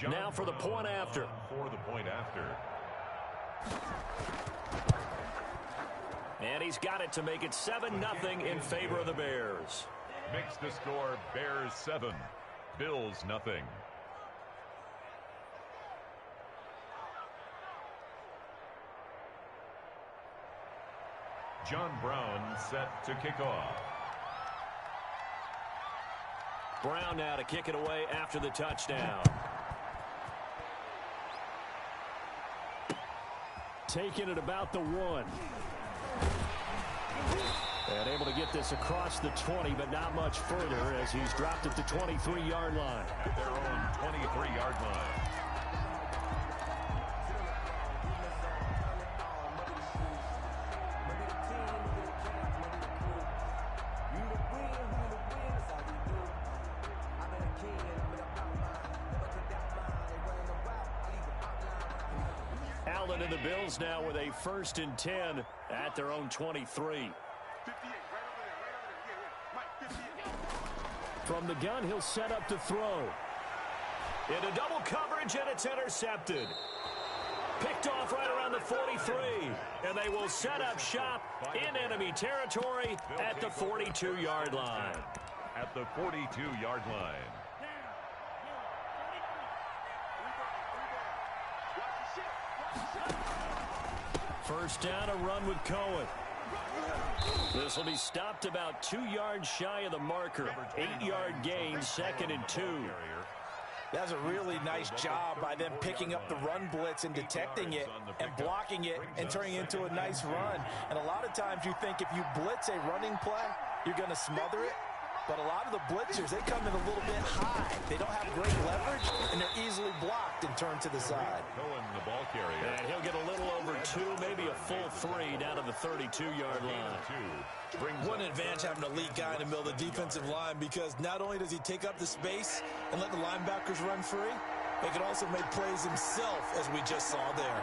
Now for the point after. And he's got it to make it 7-0 in favor of the Bears. Makes the score Bears 7, Bills nothing. John Brown set to kick off. Brown now to kick it away after the touchdown. Taking it about the 1. And able to get this across the 20, but not much further as he's dropped at the 23-yard line. At their own 23-yard line. Allen and the Bills now with a 1st and 10 at their own 23. From the gun, he'll set up to throw. Into double coverage, and it's intercepted. Picked off right around the 43. And they will set up shop in enemy territory at the 42-yard line. At the 42-yard line. First down, a run with Cohen. This will be stopped about 2 yards shy of the marker. 8-yard gain, 2nd and 2. That's a really nice job by them picking up the run blitz and detecting it and blocking it and turning it into a nice run. And a lot of times you think if you blitz a running play, you're going to smother it. But a lot of the blitzers, they come in a little bit high. They don't have great leverage, and they're easily blocked and turned to the side. Cohen, the ball carrier. And he'll get a little over 2, maybe a full 3 down to the 32-yard line. What an advantage having an elite guy in the middle of the defensive line, because not only does he take up the space and let the linebackers run free, he can also make plays himself, as we just saw there.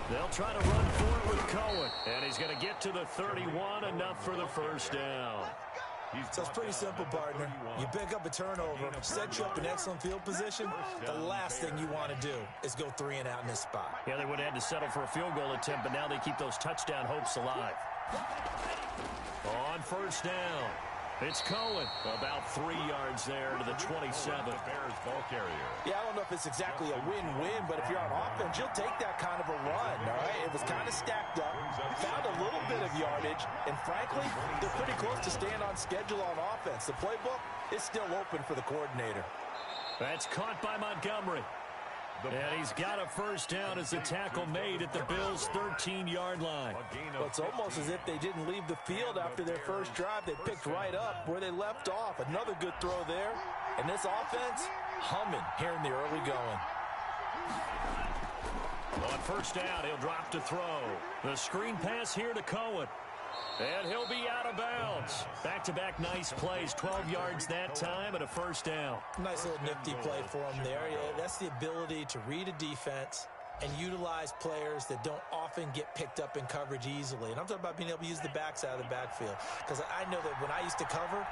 They'll try to run for it with Cohen. And he's going to get to the 31, enough for the first down. So it's pretty simple, partner. You pick up a turnover, set you up in excellent field position. The last thing you want to do is go 3 and out in this spot. Yeah, they would have had to settle for a field goal attempt, but now they keep those touchdown hopes alive. On first down, it's Cohen. About 3 yards there to the 27. Bears ball carrier. Yeah, I don't know if it's exactly a win-win, but if you're on offense, you'll take that kind of a run, all right? It was kind of stacked up, found a little bit of yardage, and frankly, they're pretty close to staying on schedule on offense. The playbook is still open for the coordinator. That's caught by Montgomery. And he's got a first down as the tackle made at the Bills' 13-yard line. Well, it's almost as if they didn't leave the field after their first drive. They picked right up where they left off. Another good throw there. And this offense, humming here in the early going. On first down, he'll drop to throw. The screen pass here to Cohen. And he'll be out of bounds. Back-to-back nice plays, 12 yards that time and a first down. Nice little nifty play for him there. Yeah, that's the ability to read a defense and utilize players that don't often get picked up in coverage easily. And I'm talking about being able to use the backs out of the backfield. Because I know that when I used to cover,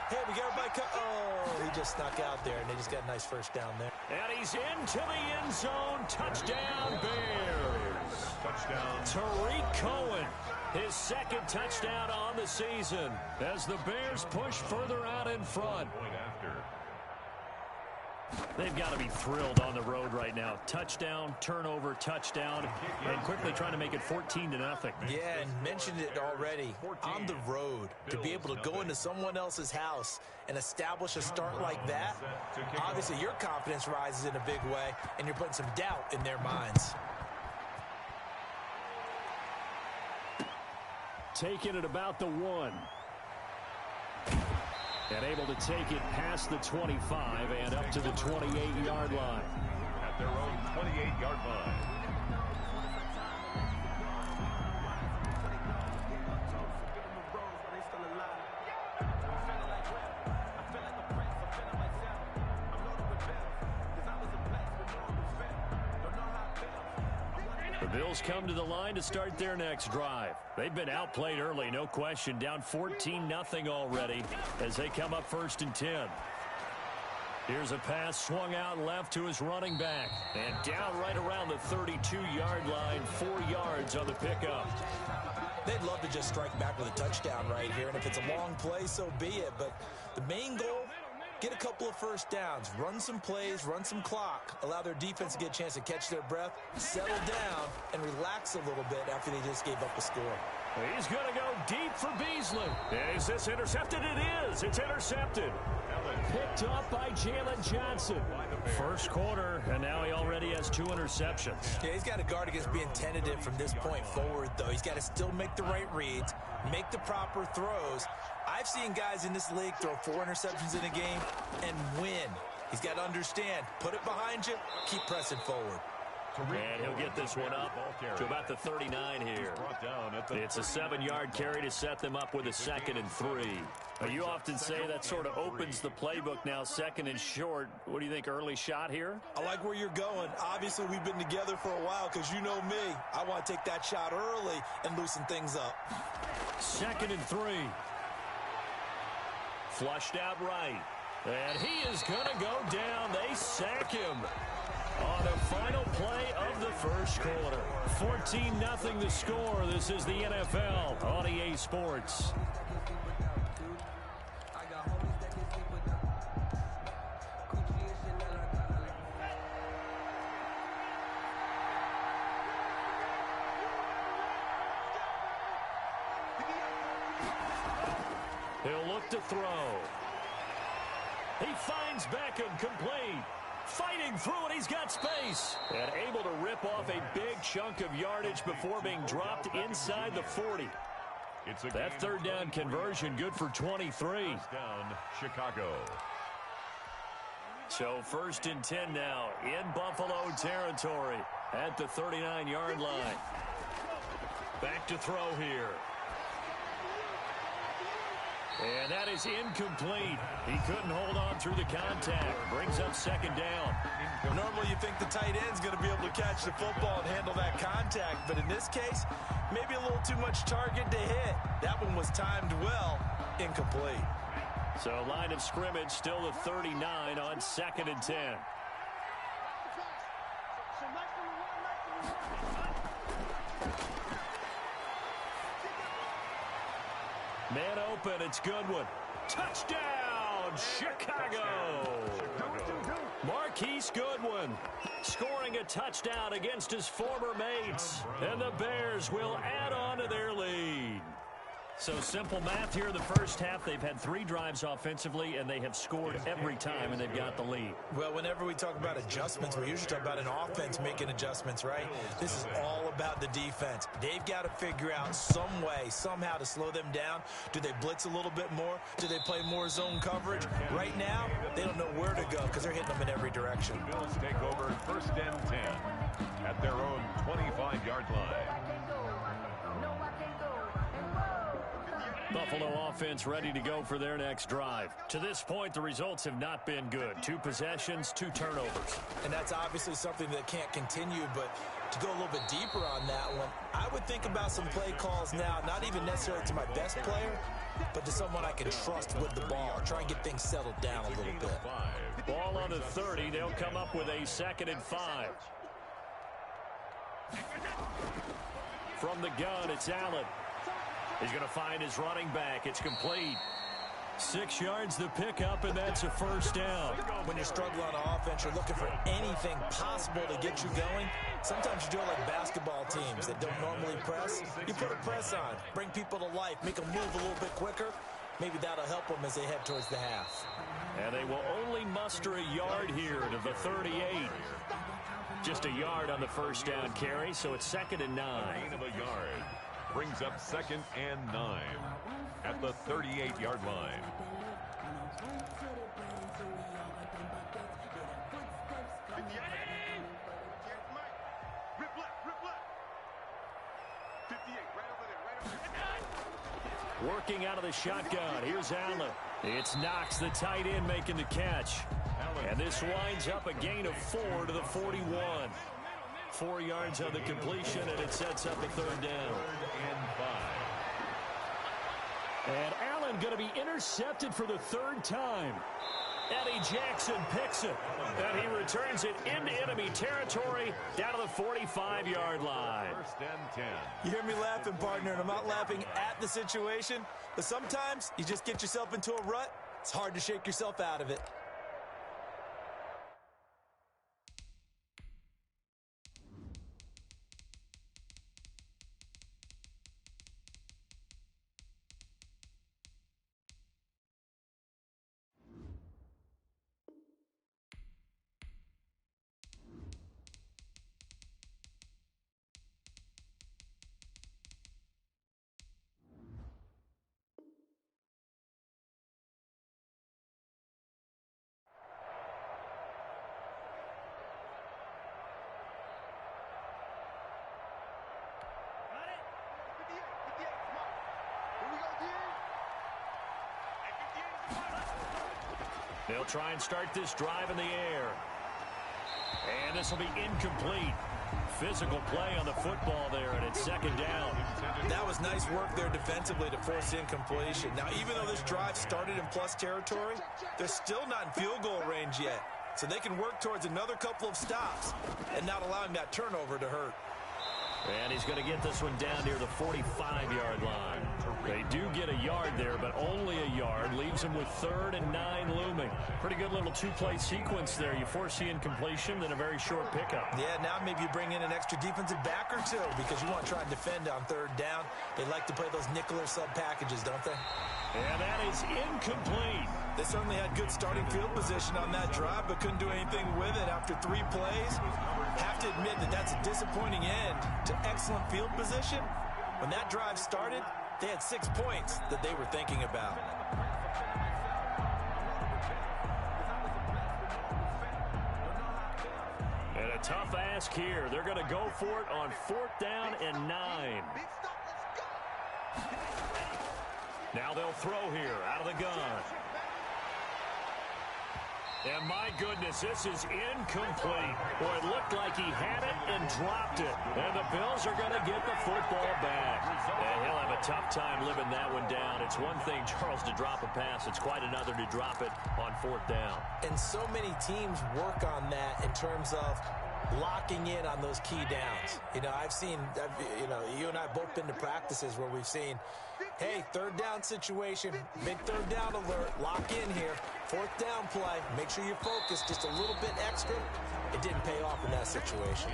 hey, we got everybody oh, he just snuck out there, and they just got a nice first down there. And he's into the end zone. Touchdown, Bears. Touchdown. Tariq Cohen. His 2nd touchdown on the season as the Bears push further out in front. They've got to be thrilled on the road right now. Touchdown, turnover, touchdown, and quickly trying to make it 14-0. Yeah, and mentioned it already. On the road, to be able to go into someone else's house and establish a start like that, obviously your confidence rises in a big way, and you're putting some doubt in their minds. Taking it about the 1. And able to take it past the 25 and up to the 28-yard line. At their own 28-yard line. The Bills come to the line to start their next drive. They've been outplayed early, no question. Down 14-0 already as they come up 1st and 10. Here's a pass swung out left to his running back. And down right around the 32-yard line, 4 yards on the pickup. They'd love to just strike back with a touchdown right here. And if it's a long play, so be it. But the main goal, get a couple of first downs, run some plays, run some clock, allow their defense to get a chance to catch their breath, settle down, and relax a little bit after they just gave up a score. He's going to go deep for Beasley. Is this intercepted? It is. It's intercepted. Picked up by Jalen Johnson. First quarter, and now he already has 2 interceptions. Yeah, he's got to guard against being tentative from this point forward, though. He's got to still make the right reads, make the proper throws. I've seen guys in this league throw 4 interceptions in a game and win. He's got to understand, put it behind you, keep pressing forward. And he'll get this one up to about the 39 here. It's a 7-yard carry to set them up with a 2nd and 3. You often say that sort of opens the playbook now, 2nd and short. What do you think, early shot here? I like where you're going. Obviously, we've been together for a while because you know me. I want to take that shot early and loosen things up. 2nd and 3. Flushed out right. And he is going to go down. They sack him on the final play of the first quarter. 14-0 the score. This is the NFL on EA Sports. He'll look to throw. He finds Beckham, complete. Fighting through it, he's got space. And able to rip off a big chunk of yardage before being dropped inside the 40. That 3rd down conversion good for 23. First down, Chicago. So 1st and 10 now in Buffalo territory at the 39-yard line. Back to throw here. And that is incomplete. He couldn't hold on through the contact. Brings up 2nd down. Normally you think the tight end's going to be able to catch the football and handle that contact. But in this case, maybe a little too much target to hit. That one was timed well. Incomplete. So line of scrimmage still the 39 on 2nd and 10. Man open, it's Goodwin. Touchdown, Chicago! Marquise Goodwin scoring a touchdown against his former mates. And the Bears will add on to their lead. So simple math here in the first half. They've had 3 drives offensively, and they have scored every time, and they've got the lead. Well, whenever we talk about adjustments, we usually talk about an offense making adjustments, right? This is all about the defense. They've got to figure out some way, somehow to slow them down. Do they blitz a little bit more? Do they play more zone coverage? Right now, they don't know where to go because they're hitting them in every direction. The Bills take over 1st and 10 at their own 25-yard line. Buffalo offense ready to go for their next drive. To this point, the results have not been good. 2 possessions, 2 turnovers. And that's obviously something that can't continue, but to go a little bit deeper on that one, I would think about some play calls now, not even necessarily to my best player, but to someone I can trust with the ball. Try and get things settled down a little bit. Ball on the 30. They'll come up with a 2nd and 5. From the gun, it's Allen. He's going to find his running back. It's complete. 6 yards the pickup, and that's a 1st down. When you're struggling on offense, you're looking for anything possible to get you going. Sometimes you do it like basketball teams that don't normally press. You put a press on, bring people to life, make them move a little bit quicker. Maybe that'll help them as they head towards the half. And they will only muster a yard here to the 38. Just a yard on the 1st down carry, so it's 2nd and 9. Gain of a yard brings up 2nd and 9 at the 38-yard line. Working out of the shotgun. Here's Allen. It's Knox, the tight end, making the catch. And this winds up a gain of 4 to the 41. 4 yards on the completion, and it sets up a 3rd down. And Allen going to be intercepted for the 3rd time. Eddie Jackson picks it, and he returns it into enemy territory down to the 45-yard line. First and 10. You hear me laughing, partner, and I'm not laughing at the situation, but sometimes you just get yourself into a rut. It's hard to shake yourself out of it. They'll try and start this drive in the air. And this will be incomplete. Physical play on the football there, and it's second down. That was nice work there defensively to force incompletion. Now, even though this drive started in plus territory, they're still not in field goal range yet. So they can work towards another couple of stops and not allowing that turnover to hurt. And he's going to get this one down near the 45-yard line. They do get a yard there, but only a yard. Leaves them with 3rd and 9 looming. Pretty good little two-play sequence there. You force the incompletion, then a very short pickup. Yeah, now maybe you bring in an extra defensive back or two because you want to try and defend on 3rd down. They like to play those nickel or sub packages, don't they? And that is incomplete. They certainly had good starting field position on that drive, but couldn't do anything with it after 3 plays. Have to admit that that's a disappointing end to excellent field position. When that drive started, they had 6 points that they were thinking about. And a tough ask here. They're going to go for it on 4th down and 9. Now they'll throw here out of the gun. And my goodness, this is incomplete. Boy, it looked like he had it and dropped it. And the Bills are going to get the football back. And he'll have a tough time living that one down. It's one thing, Charles, to drop a pass. It's quite another to drop it on 4th down. And so many teams work on that in terms of locking in on those key downs. You know, you and I have both been to practices where we've seen, hey, 3rd down situation, big 3rd down alert, lock in here, 4th down play, make sure you're focused just a little bit extra. It didn't pay off in that situation.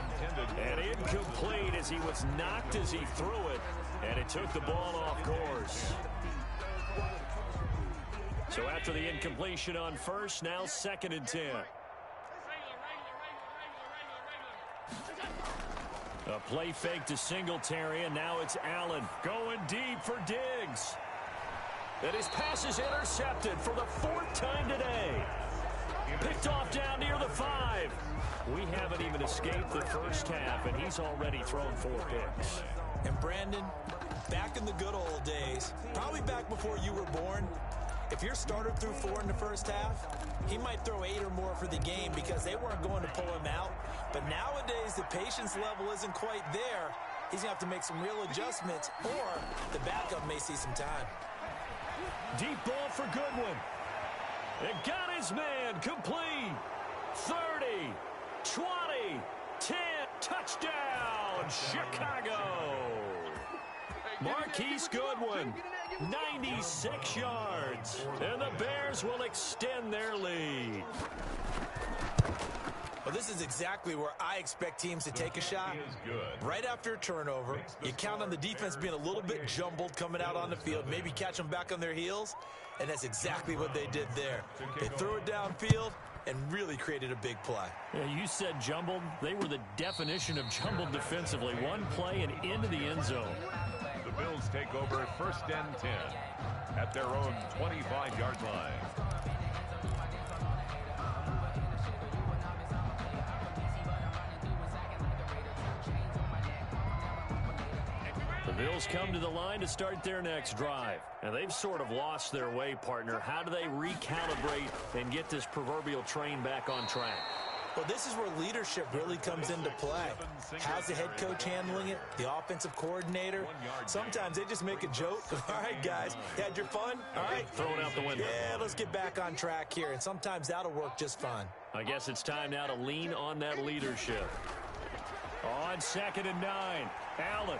And incomplete as he was knocked as he threw it, and it took the ball off course. So after the incompletion on 1st, now 2nd and 10. A play fake to Singletary, and now it's Allen going deep for Diggs. And his pass is intercepted for the 4th time today. Picked off down near the 5. We haven't even escaped the first half, and he's already thrown 4 picks. And Brandon, back in the good old days, probably back before you were born, if your starter threw 4 in the first half, he might throw 8 or more for the game because they weren't going to pull him out. But nowadays, the patience level isn't quite there. He's going to have to make some real adjustments, or the backup may see some time. Deep ball for Goodwin. It got his man complete. 30, 20, 10, touchdown, Chicago. Marquise Goodwin, 96 yards, and the Bears will extend their lead. Well, this is exactly where I expect teams to take a shot. Right after a turnover, you count on the defense being a little bit jumbled coming out on the field, maybe catch them back on their heels, and that's exactly what they did there. They threw it downfield and really created a big play. Yeah, you said jumbled. They were the definition of jumbled defensively. One play and into the end zone. The Bills take over 1st and 10 at their own 25-yard line. The Bills come to the line to start their next drive. And they've sort of lost their way, partner. How do they recalibrate and get this proverbial train back on track? Well, this is where leadership really comes into play. How's the head coach handling it? The offensive coordinator? Sometimes they just make a joke. All right, guys, you had your fun? All right. Throw it out the window. Yeah, let's get back on track here, and sometimes that'll work just fine. I guess it's time now to lean on that leadership. On 2nd and 9, Allen.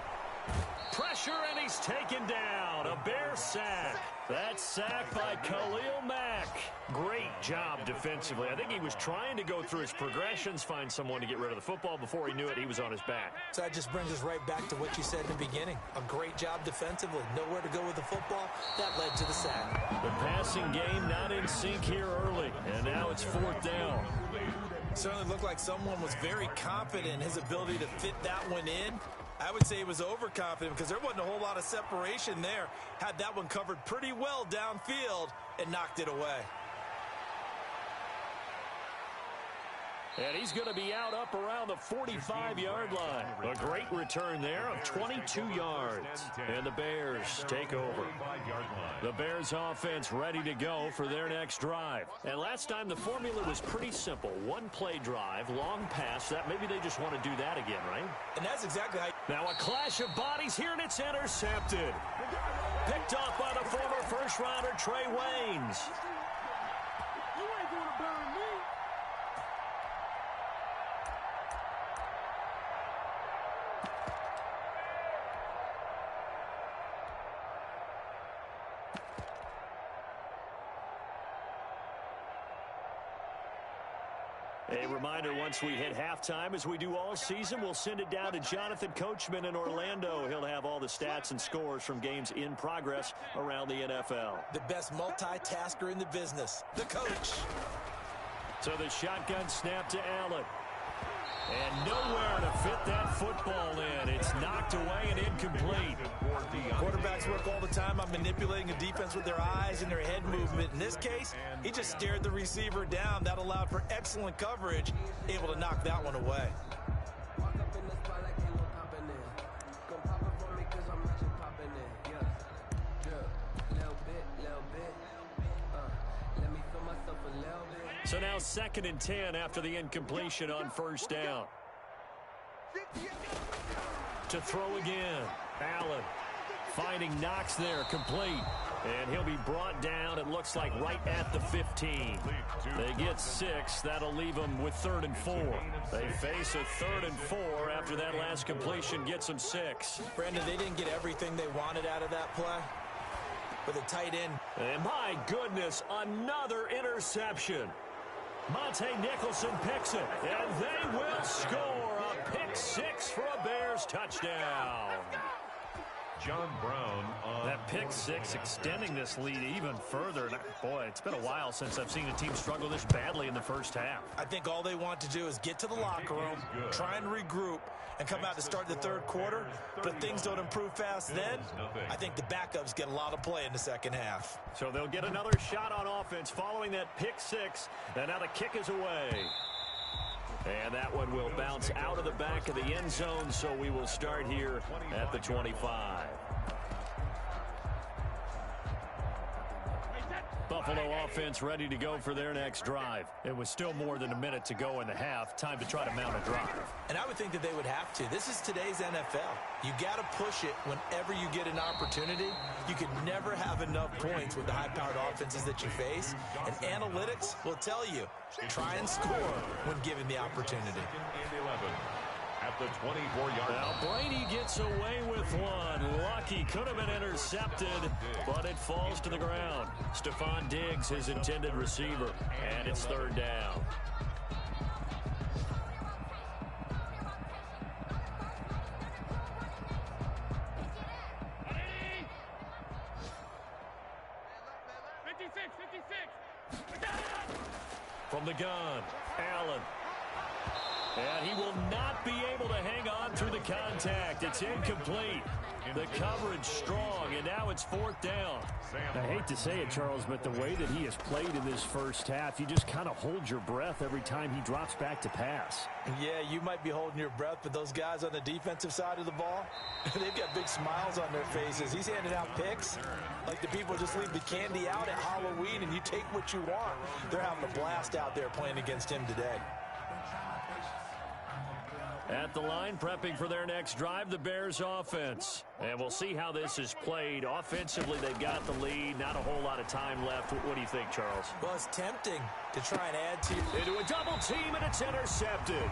Pressure, and he's taken down. A Bear sack. That's sacked by Khalil Mack. Great job defensively. I think he was trying to go through his progressions, find someone to get rid of the football. Before he knew it, he was on his back. So that just brings us right back to what you said in the beginning. A great job defensively. Nowhere to go with the football. That led to the sack. The passing game not in sync here early, and now it's 4th down. Certainly looked like someone was very confident in his ability to fit that one in. I would say he was overconfident because there wasn't a whole lot of separation there. Had that one covered pretty well downfield and knocked it away. And he's going to be out up around the 45-yard line. A great return there of 22 yards. And the Bears take over. The Bears offense ready to go for their next drive. And last time the formula was pretty simple. One-play drive, long pass. That maybe they just want to do that again, right? And that's exactly how... Now a clash of bodies here, and it's intercepted. Picked off by the former first-rounder Trey Waynes. You ain't going to bury me. A reminder, once we hit halftime, as we do all season, we'll send it down to Jonathan Coachman in Orlando. He'll have all the stats and scores from games in progress around the NFL. The best multitasker in the business, the coach. So the shotgun snap to Allen. And nowhere to fit that football in. It's knocked away and incomplete. Quarterbacks work all the time on manipulating a defense with their eyes and their head movement. In this case, he just stared the receiver down. That allowed for excellent coverage, able to knock that one away. So now 2nd and 10 after the incompletion on 1st down. To throw again. Allen finding Knox there, complete. And he'll be brought down, it looks like, right at the 15. They get 6. That'll leave them with 3rd and 4. They face a 3rd and 4 after that last completion gets them 6. Brandon, they didn't get everything they wanted out of that play. With a tight end. And my goodness, another interception. Monte Nicholson picks it, and they will score a pick 6 for a Bears touchdown. John Brown on That pick 6 extending this lead even further. And boy, it's been a while since I've seen a team struggle this badly in the first half. I think all they want to do is get to the locker room, try and regroup, and come out to start the 3rd quarter. But things don't improve fast then. I think the backups get a lot of play in the 2nd half. So they'll get another shot on offense following that pick 6. And now the kick is away. And that one will bounce out of the back of the end zone, so we will start here at the 25. Buffalo offense ready to go for their next drive. It was still more than a minute to go in the half. Time to try to mount a drive. And I would think that they would have to. This is today's NFL. You got to push it whenever you get an opportunity. You can never have enough points with the high-powered offenses that you face. And analytics will tell you, try and score when given the opportunity. and 11 at the 24-yard line. Now Brady gets away with one. Lucky, could have been intercepted, but it falls to the ground. Stephon Diggs, his intended receiver, and it's 3rd down. From the gun, Allen. And he will not be able to hang on through the contact. It's incomplete. The coverage strong, and now it's 4th down. I hate to say it, Charles, but the way that he has played in this first half, you just kind of hold your breath every time he drops back to pass. Yeah, you might be holding your breath, but those guys on the defensive side of the ball, they've got big smiles on their faces. He's handing out picks like the people just leave the candy out at Halloween and you take what you want. They're having a blast out there playing against him today. At the line, prepping for their next drive, the Bears offense. And we'll see how this is played. Offensively, they've got the lead. Not a whole lot of time left. What do you think, Charles? Well, it's tempting to try and add to... Into a double team, and it's intercepted.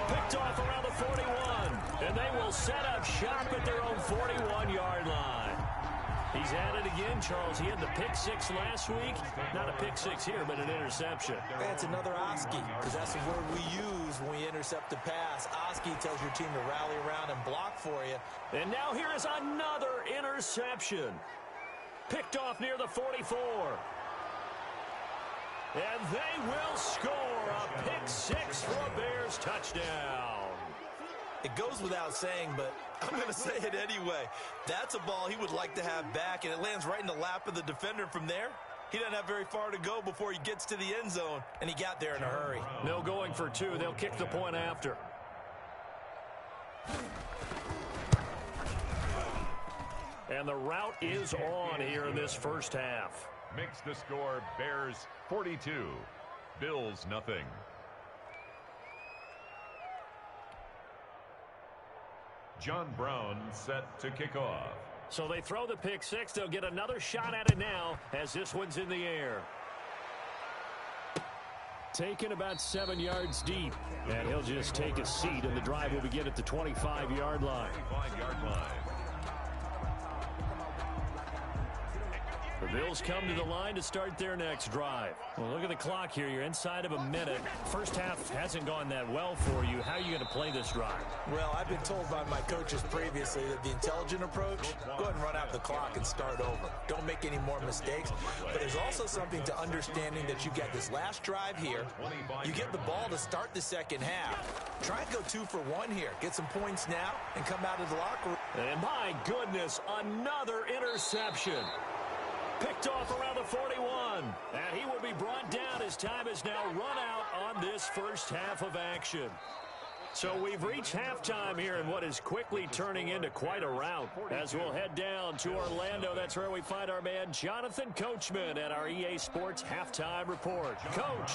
Picked off around the 41. And they will set up shop at their own 41-yard line. He's at it again, Charles. He had the pick six last week. Not a pick six here, but an interception. That's another Oski, because that's the word we use when we intercept a pass. Oski tells your team to rally around and block for you. And now here is another interception. Picked off near the 44. And they will score a pick six for a Bears touchdown. It goes without saying, but I'm going to say it anyway. That's a ball he would like to have back, and it lands right in the lap of the defender. From there, he doesn't have very far to go before he gets to the end zone, and he got there in a hurry. No going for two. They'll kick the point after. And the route is on here in this first half. Makes the score Bears 42, Bills nothing. John Brown set to kick off. So they throw the pick six. They'll get another shot at it now as this one's in the air. Taken about 7 yards deep. And he'll just take a seat, and the drive will begin at the 25-yard line. 25-yard line. The Bills come to the line to start their next drive. Well, look at the clock here. You're inside of a minute. First half hasn't gone that well for you. How are you going to play this drive? Well, I've been told by my coaches previously that the intelligent approach, go ahead and run out the clock and start over. Don't make any more mistakes. But there's also something to understanding that you got this last drive here. You get the ball to start the second half. Try and go 2 for 1 here. Get some points now and come out of the locker room. And my goodness, another interception. Picked off around the 41. And he will be brought down as time has now run out on this first half of action. So we've reached halftime here in what is quickly turning into quite a rout. As we'll head down to Orlando, that's where we find our man Jonathan Coachman at our EA Sports Halftime Report. Coach.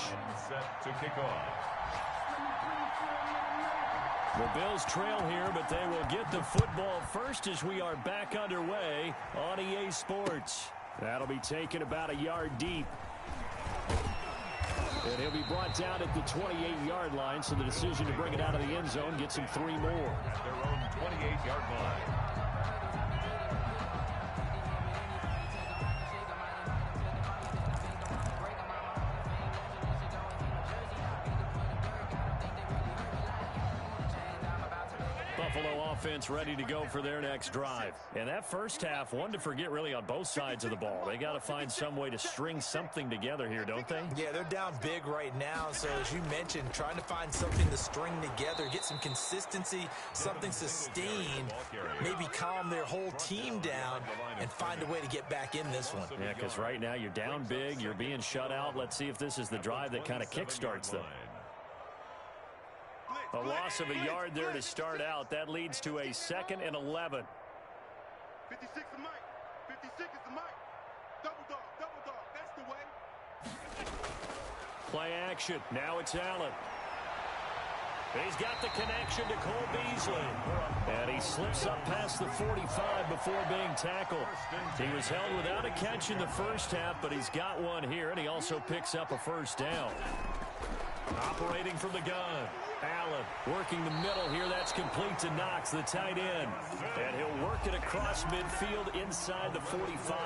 Set to kick off. The Bills trail here, but they will get the football first as we are back underway on EA Sports. That'll be taken about a yard deep. And he'll be brought down at the 28-yard line, so the decision to bring it out of the end zone gets him 3 more. At their own 28-yard line. Buffalo offense ready to go for their next drive. And that first half, one to forget really on both sides of the ball. They got to find some way to string something together here, don't they? Yeah, they're down big right now. So as you mentioned, trying to find something to string together, get some consistency, something sustained, maybe calm their whole team down and find a way to get back in this one. Yeah, because right now you're down big, you're being shut out. Let's see if this is the drive that kind of kickstarts them. A loss of a yard there to start out. That leads to a 2nd and 11. 56 is Mike. 56 is Mike. Double dog. That's the way. Play action. Now it's Allen. He's got the connection to Cole Beasley. And he slips up past the 45 before being tackled. He was held without a catch in the first half, but he's got one here, and he also picks up a first down. Operating from the gun. Allen working the middle here. That's complete to Knox, the tight end. And he'll work it across midfield inside the 45.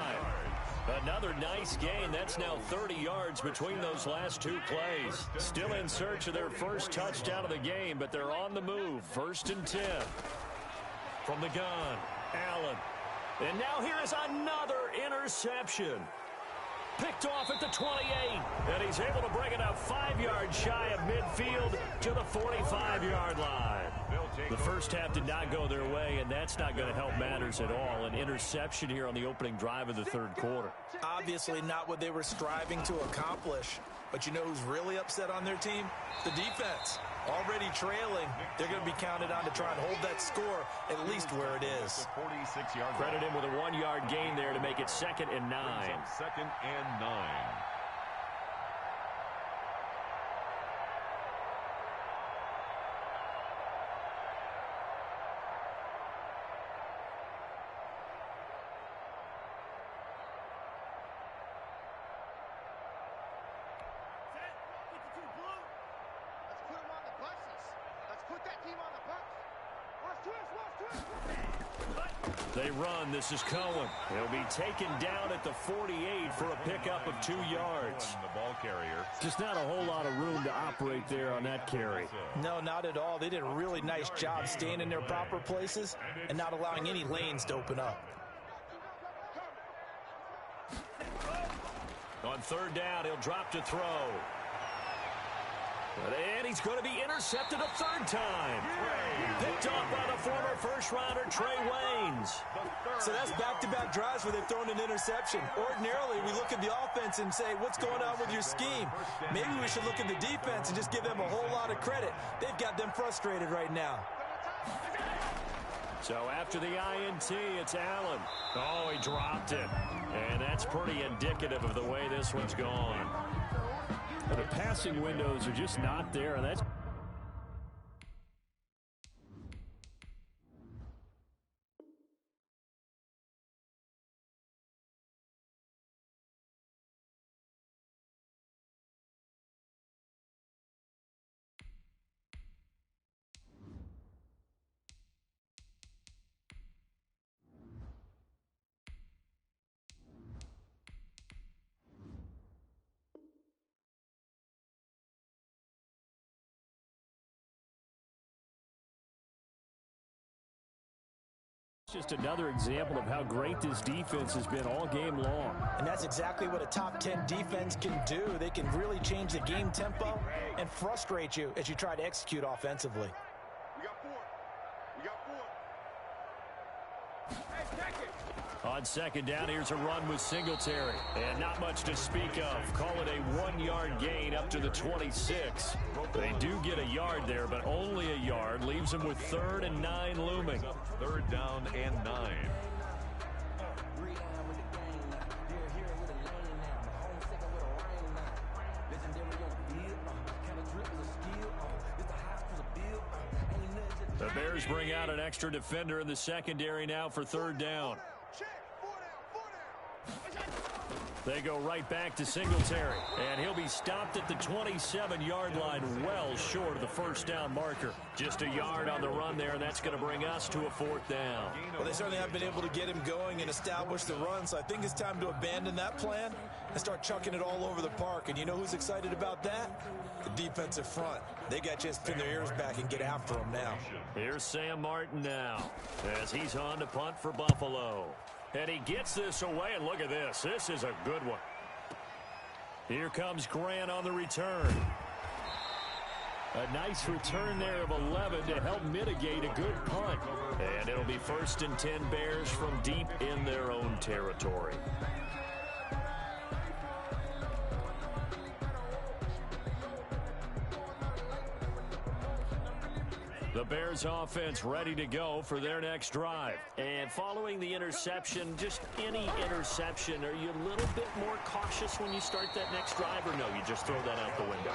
Another nice gain. That's now 30 yards between those last 2 plays. Still in search of their first touchdown of the game, but they're on the move. 1st and 10. From the gun, Allen. And now here is another interception. Picked off at the 28, and he's able to bring it up 5 yards shy of midfield to the 45-yard line. The first half did not go their way, and that's not going to help matters at all. An interception here on the opening drive of the 3rd quarter. Obviously not what they were striving to accomplish. But you know who's really upset on their team? The defense. Already trailing. They're going to be counted on to try and hold that score at least where it is. 46-yard Credit him with a 1-yard gain there to make it 2nd and 9. 2nd and 9. They run. This is Cohen. He'll be taken down at the 48 for a pickup of 2 yards. The ball carrier. Just not a whole lot of room to operate there on that carry. No, not at all. They did a really nice job staying in their proper places and not allowing any lanes to open up. On third down, he'll drop to throw. And he's going to be intercepted a third time. Picked off by the former first-rounder Trey Waynes. So that's back-to-back drives where they've thrown an interception. Ordinarily, we look at the offense and say, what's going on with your scheme? Maybe we should look at the defense and just give them a whole lot of credit. They've got them frustrated right now. So after the INT, it's Allen. Oh, he dropped it. And that's pretty indicative of the way this one's gone. The passing windows are just not there, and that's just another example of how great this defense has been all game long. And that's exactly what a top 10 defense can do. They can really change the game tempo and frustrate you as you try to execute offensively. We got 4. We got 4. Hey, take it. On second down, here's a run with Singletary. And not much to speak of. Call it a 1-yard gain up to the 26. They do get a yard there, but only a yard. Leaves them with 3rd and 9 looming. 3rd down and 9. The Bears bring out an extra defender in the secondary now for 3rd down. They go right back to Singletary, and he'll be stopped at the 27-yard line, well short of the first down marker. Just a yard on the run there, and that's going to bring us to a 4th down. Well, they certainly have been able to get him going and establish the run, so I think it's time to abandon that plan and start chucking it all over the park. And you know who's excited about that? The defensive front. They got just pin their ears back and get after him now. Here's Sam Martin now as he's on to punt for Buffalo. And he gets this away, and look at this. This is a good one. Here comes Grant on the return. A nice return there of 11 to help mitigate a good punt. And it'll be 1st and 10 Bears from deep in their own territory. The Bears offense ready to go for their next drive. And following the interception, just any interception, are you a little bit more cautious when you start that next drive, or no, you just throw that out the window?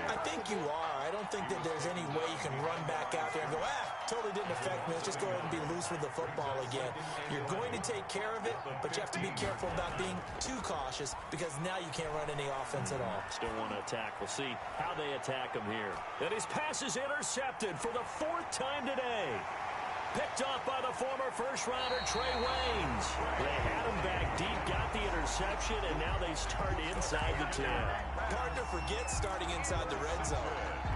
I think you are. I don't think that there's any way you can run back out there and go, totally didn't affect me. Let's just go ahead and be loose with the football again. You're going to take care of it, but you have to be careful about being too cautious because now you can't run any offense at all. Still want to attack. We'll see how they attack him here. And his pass is intercepted for the 4th time today. Picked off by the former first-rounder Trey Waynes. They had him back deep, got the interception, and now they start inside the 10. Partner forgets starting inside the red zone.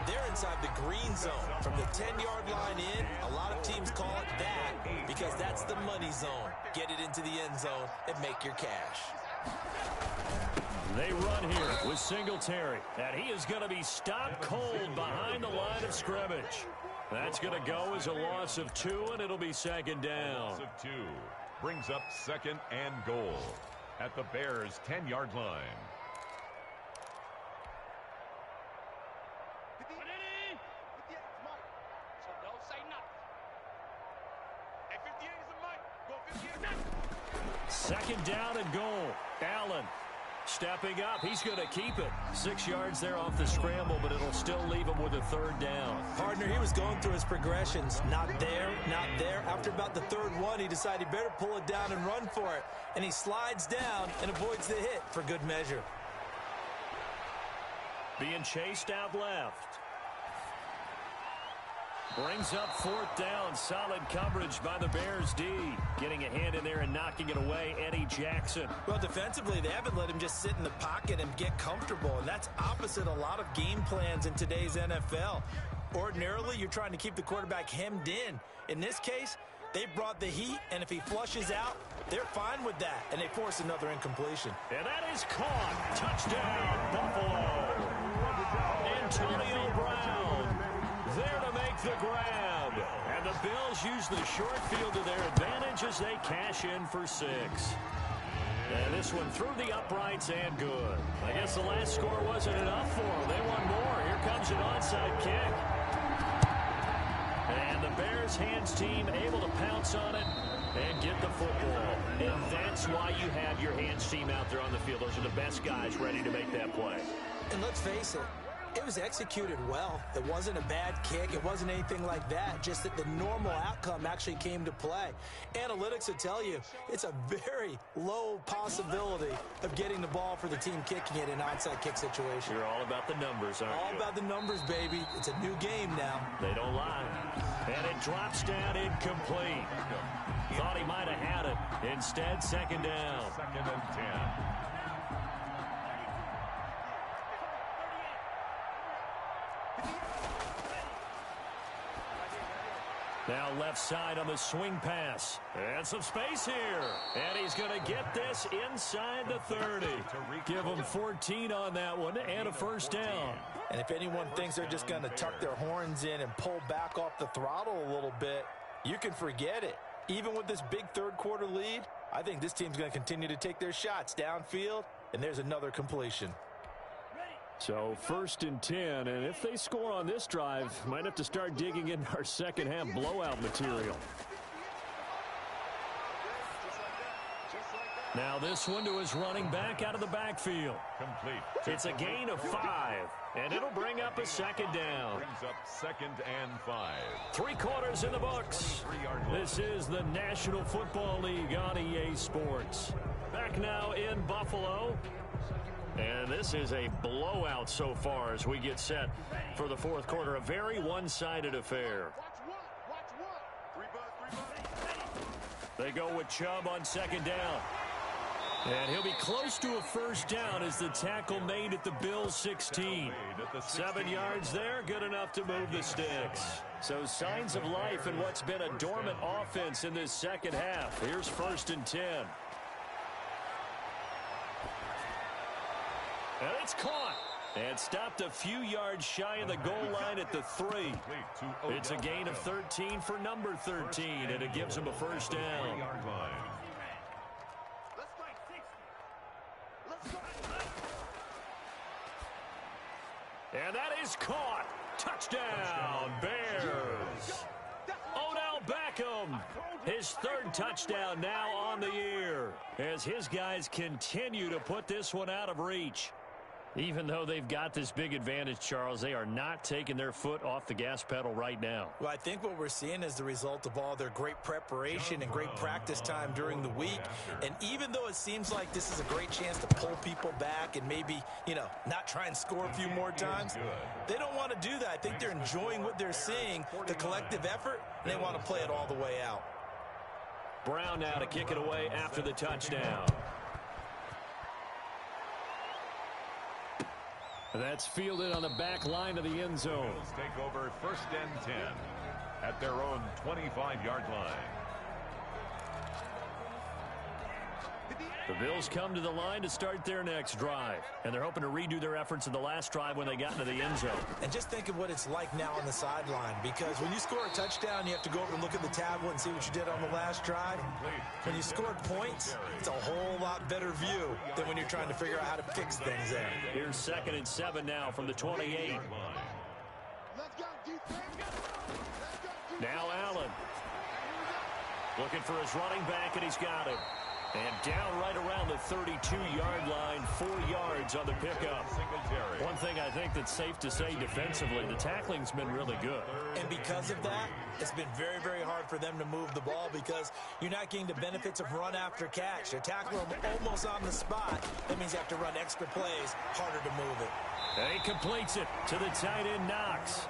They're inside the green zone. From the 10-yard line in, a lot of teams call it that because that's the money zone. Get it into the end zone and make your cash. They run here with Singletary, and he is going to be stopped cold behind the line of scrimmage. That's going to go as a loss of 2, and it'll be 2nd down. Loss of 2 brings up 2nd and goal at the Bears' 10-yard line. Second down and goal. Allen stepping up. He's going to keep it. 6 yards there off the scramble, but it'll still leave him with a 3rd down. Partner, he was going through his progressions. Not there, not there. After about the 3rd one, he decided he better pull it down and run for it. And he slides down and avoids the hit for good measure. Being chased out left. Brings up 4th down. Solid coverage by the Bears D. Getting a hand in there and knocking it away, Eddie Jackson. Well, defensively, they haven't let him just sit in the pocket and get comfortable, and that's opposite a lot of game plans in today's NFL. Ordinarily, you're trying to keep the quarterback hemmed in. In this case, they brought the heat, and if he flushes out, they're fine with that, and they force another incompletion. And that is caught. Touchdown, Buffalo. Antonio Brown there to make the grab. And the Bills use the short field to their advantage as they cash in for 6. And this one through the uprights and good. I guess the last score wasn't enough for them. They want more. Here comes an onside kick. And the Bears hands team able to pounce on it and get the football. And that's why you have your hands team out there on the field. Those are the best guys ready to make that play. And let's face it, it was executed well. It wasn't a bad kick. It wasn't anything like that. Just that the normal outcome actually came to play. Analytics will tell you it's a very low possibility of getting the ball for the team kicking it in an onside kick situation. You're all about the numbers, aren't you? All about the numbers, baby. It's a new game now. They don't lie. And it drops down incomplete. Thought he might have had it. Instead, 2nd down. 2nd and 10. Now left side on the swing pass. And some space here. And he's going to get this inside the 30. Give him 14 on that one and a 1st down. And if anyone thinks they're just going to tuck their horns in and pull back off the throttle a little bit, you can forget it. Even with this big 3rd quarter lead, I think this team's going to continue to take their shots downfield, and there's another completion. So 1st and 10, and if they score on this drive, might have to start digging in our second half blowout material. Now this one to his running back out of the backfield. Complete. It's a gain of 5, and it'll bring up a 2nd down. Brings up 2nd and 5. 3 quarters in the books. This is the National Football League on EA Sports. Back now in Buffalo. And this is a blowout so far as we get set for the 4th quarter. A very one-sided affair. They go with Chubb on 2nd down. And he'll be close to a 1st down as the tackle made at the Bills' 16. 7 yards there, good enough to move the sticks. So signs of life in what's been a dormant offense in this second half. Here's 1st and 10. And it's caught. And stopped a few yards shy of the goal line at the 3. It's a gain of 13 for number 13, and it gives him a 1st down. And that is caught. Touchdown, Bears. Odell Beckham, his 3rd touchdown now on the year, as his guys continue to put this one out of reach. Even though they've got this big advantage, Charles, they are not taking their foot off the gas pedal right now. Well, I think what we're seeing is the result of all their great preparation and great practice time during the week. And even though it seems like this is a great chance to pull people back and maybe, not try and score a few more times, they don't want to do that. I think they're enjoying what they're seeing, the collective effort, and they want to play it all the way out. Brown now to kick it away after the touchdown. That's fielded on the back line of the end zone. Bills take over 1st and 10 at their own 25-yard line. The Bills come to the line to start their next drive, and they're hoping to redo their efforts in the last drive when they got into the end zone. And just think of what it's like now on the sideline, because when you score a touchdown, you have to go over and look at the tablet and see what you did on the last drive. When you scored points, it's a whole lot better view than when you're trying to figure out how to fix things there. Here's 2nd and 7 now from the 28. Now Allen. Looking for his running back, and he's got it. And down right around the 32-yard line, 4 yards on the pickup. One thing I think that's safe to say defensively, the tackling's been really good. And because of that, it's been very, very hard for them to move the ball because you're not getting the benefits of run after catch. They're tackling them almost on the spot. That means you have to run extra plays, harder to move it. And he completes it to the tight end, Knox.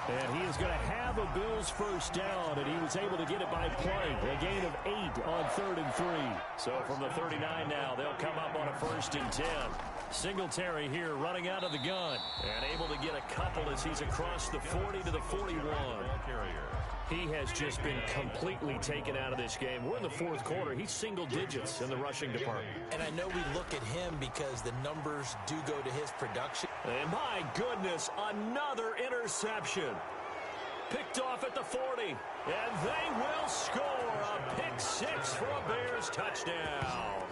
And he is going to have a Bills first down, and he was able to get it by play. A gain of 8 on 3rd and 3. So from the 39 now, they'll come up on a 1st and 10. Singletary here running out of the gun and able to get a couple as he's across the 40 to the 41. He has just been completely taken out of this game. We're in the 4th quarter. He's single digits in the rushing department. And I know we look at him because the numbers do go to his production. And my goodness, another interception. Picked off at the 40. And they will score a pick 6 for a Bears touchdown.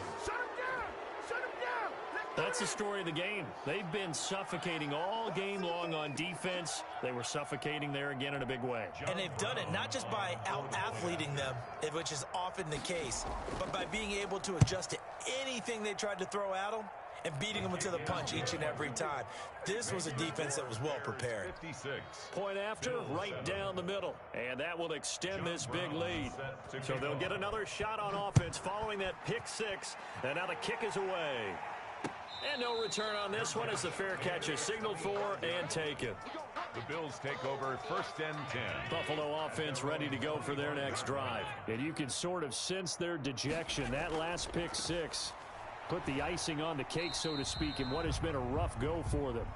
That's the story of the game. They've been suffocating all game long on defense. They were suffocating there again in a big way. And they've done it not just by out-athleting them, which is often the case, but by being able to adjust to anything they tried to throw at them and beating them to the punch each and every time. This was a defense that was well prepared. 56. Point after, right down the middle. And that will extend this big lead. So they'll get another shot on offense following that pick 6. And now the kick is away. And no return on this one as the fair catch is signaled for and taken. The Bills take over 1st and 10. Buffalo offense ready to go for their next drive. And you can sort of sense their dejection. That last pick 6 put the icing on the cake, so to speak, in what has been a rough go for them.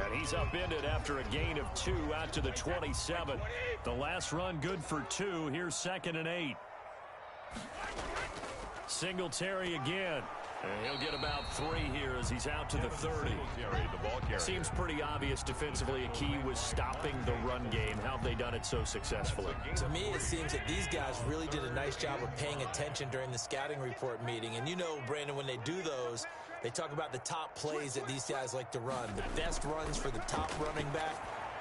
And he's upended after a gain of 2 out to the 27. The last run good for 2. Here's 2nd and 8. Singletary again. And he'll get about 3 here as he's out to the 30. Seems pretty obvious defensively a key was stopping the run game. How have they done it so successfully? To me, it seems that these guys really did a nice job of paying attention during the scouting report meeting. And you know, Brandon, when they do those, they talk about the top plays that these guys like to run. The best runs for the top running back.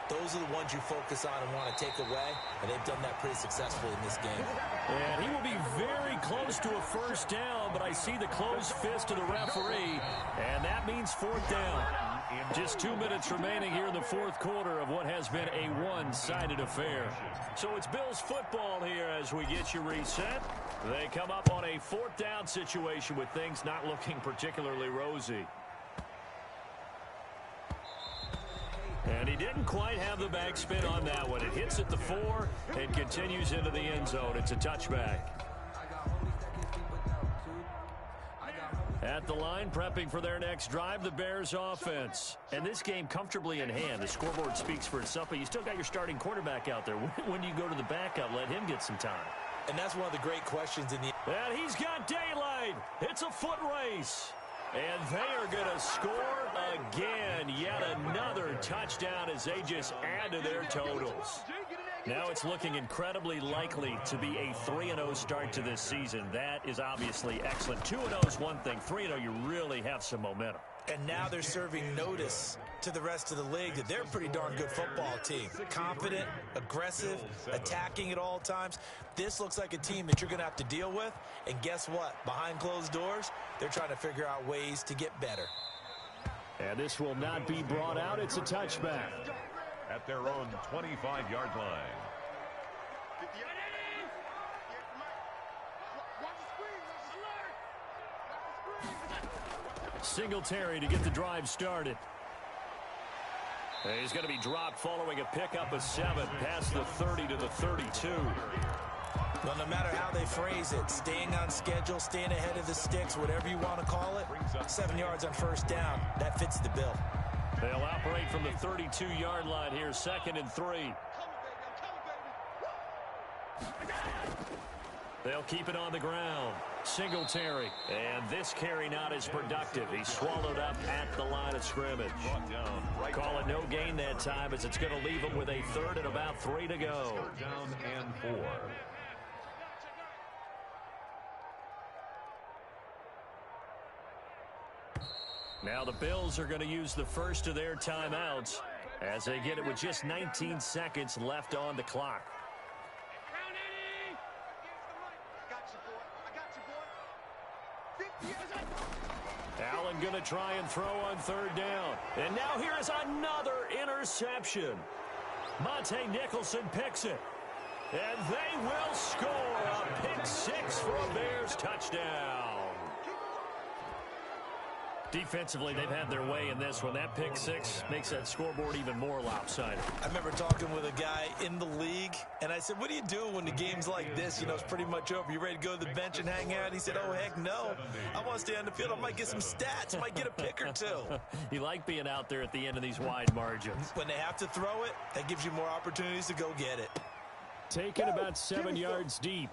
Those are the ones you focus on and want to take away, and they've done that pretty successfully in this game. And he will be very close to a first down, but I see the closed fist of the referee, and that means 4th down. Just 2 minutes remaining here in the 4th quarter of what has been a one-sided affair. So it's Bills football here as we get you reset. They come up on a 4th down situation with things not looking particularly rosy. And he didn't quite have the backspin on that one. It hits at the 4 and continues into the end zone. It's a touchback. At the line, prepping for their next drive, the Bears offense. And this game comfortably in hand. The scoreboard speaks for itself, but you still got your starting quarterback out there. When do you go to the backup? Let him get some time. And that's one of the great questions in the... And he's got daylight. It's a foot race. And they are going to score again. Yet another touchdown as they just add to their totals. Now it's looking incredibly likely to be a 3-0 start to this season. That is obviously excellent. 2-0 is one thing. 3-0, you really have some momentum. And now they're serving notice to the rest of the league that they're a pretty darn good football team. Confident, aggressive, attacking at all times. This looks like a team that you're going to have to deal with. And guess what? Behind closed doors, they're trying to figure out ways to get better. And this will not be brought out. It's a touchback. At their own 25-yard line. Singletary to get the drive started. And he's going to be dropped following a pickup of 7 past the 30 to the 32. Well, no matter how they phrase it, staying on schedule, staying ahead of the sticks, whatever you want to call it, 7 yards on first down, that fits the bill. They'll operate from the 32-yard line here, 2nd and 3. They'll keep it on the ground. Singletary. And this carry not as productive. He's swallowed up at the line of scrimmage. Call it no gain that time as it's going to leave him with a 3rd and about 3 to go. Down and 4. Now the Bills are going to use the first of their timeouts as they get it with just 19 seconds left on the clock. Allen going to try and throw on 3rd down. And now here is another interception. Monte Nicholson picks it. And they will score a pick 6 for a Bears touchdown. Defensively, they've had their way in this one. That pick six makes that scoreboard even more lopsided. I remember talking with a guy in the league, and I said, what do you do when the game's like this? You know, it's pretty much over. You ready to go to the bench and hang out? He said, oh, heck no. I want to stay on the field. I might get some stats. I might get a pick or two. You like being out there at the end of these wide margins. When they have to throw it, that gives you more opportunities to go get it. Taken about 7 yards deep.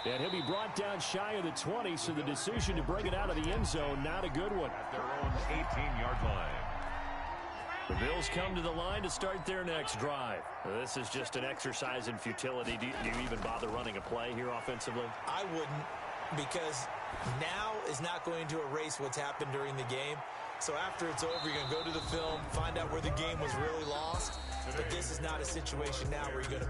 And he'll be brought down shy of the 20, so the decision to bring it out of the end zone, not a good one. At their own 18-yard line. The Bills come to the line to start their next drive. This is just an exercise in futility. Do you even bother running a play here offensively? I wouldn't, because now is not going to erase what's happened during the game. So after it's over, you're going to go to the film, find out where the game was really lost. But this is not a situation now where you're going to